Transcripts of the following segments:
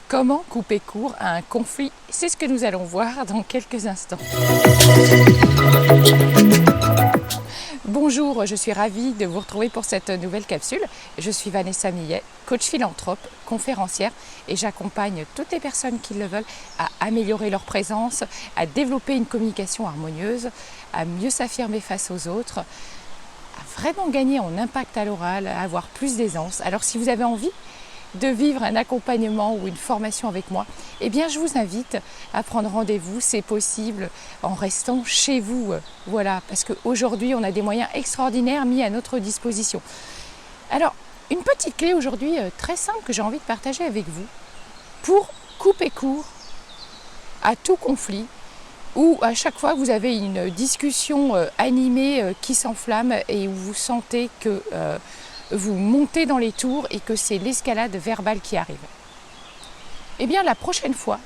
Comment couper court à un conflit? C'est ce que nous allons voir dans quelques instants. Bonjour, je suis ravie de vous retrouver pour cette nouvelle capsule. Je suis Vanessa Millet, coach philanthrope, conférencière et j'accompagne toutes les personnes qui le veulent à améliorer leur présence, à développer une communication harmonieuse, à mieux s'affirmer face aux autres, à vraiment gagner en impact à l'oral, à avoir plus d'aisance. Alors si vous avez envie de vivre un accompagnement ou une formation avec moi, eh bien je vous invite à prendre rendez-vous, c'est possible en restant chez vous. Voilà, parce qu'aujourd'hui on a des moyens extraordinaires mis à notre disposition. Alors, une petite clé aujourd'hui très simple que j'ai envie de partager avec vous pour couper court à tout conflit ou à chaque fois que vous avez une discussion animée qui s'enflamme et où vous sentez que vous montez dans les tours et que c'est l'escalade verbale qui arrive. Eh bien, la prochaine fois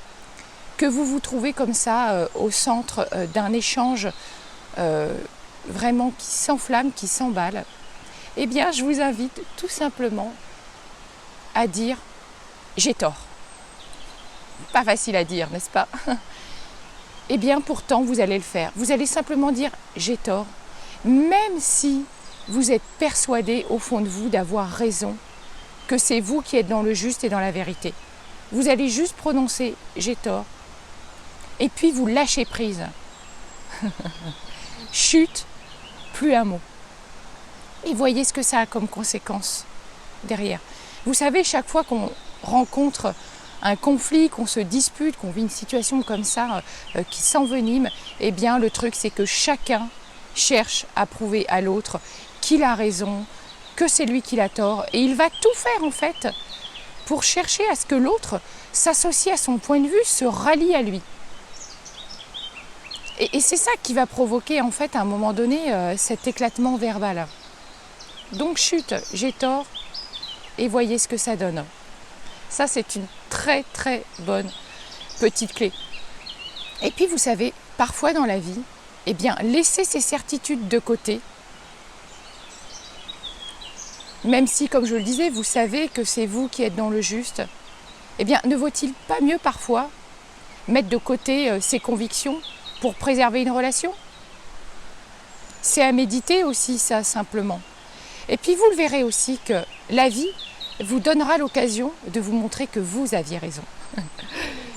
que vous vous trouvez comme ça au centre d'un échange vraiment qui s'enflamme, qui s'emballe, eh bien, je vous invite tout simplement à dire « j'ai tort ». Pas facile à dire, n'est-ce pas? Eh bien, pourtant, vous allez le faire. Vous allez simplement dire « j'ai tort », même si vous êtes persuadé au fond de vous d'avoir raison, que c'est vous qui êtes dans le juste et dans la vérité. Vous allez juste prononcer « j'ai tort » et puis vous lâchez prise. Chut, plus un mot. Et voyez ce que ça a comme conséquence derrière. Vous savez, chaque fois qu'on rencontre un conflit, qu'on se dispute, qu'on vit une situation comme ça qui s'envenime, eh bien le truc c'est que chacun cherche à prouver à l'autre qu'il a raison, que c'est lui qui a tort. Et il va tout faire en fait pour chercher à ce que l'autre s'associe à son point de vue, se rallie à lui. Et c'est ça qui va provoquer en fait à un moment donné cet éclatement verbal. Donc chut, j'ai tort et voyez ce que ça donne. Ça c'est une très très bonne petite clé. Et puis vous savez, parfois dans la vie, eh bien laissez ces certitudes de côté. Même si, comme je le disais, vous savez que c'est vous qui êtes dans le juste, eh bien, ne vaut-il pas mieux parfois mettre de côté ses convictions pour préserver une relation? C'est à méditer aussi, ça, simplement. Et puis, vous le verrez aussi que la vie vous donnera l'occasion de vous montrer que vous aviez raison.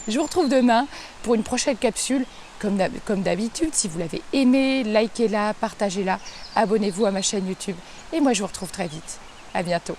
Je vous retrouve demain pour une prochaine capsule. Comme d'habitude, si vous l'avez aimé, likez-la, partagez-la, abonnez-vous à ma chaîne YouTube. Et moi, je vous retrouve très vite. À bientôt.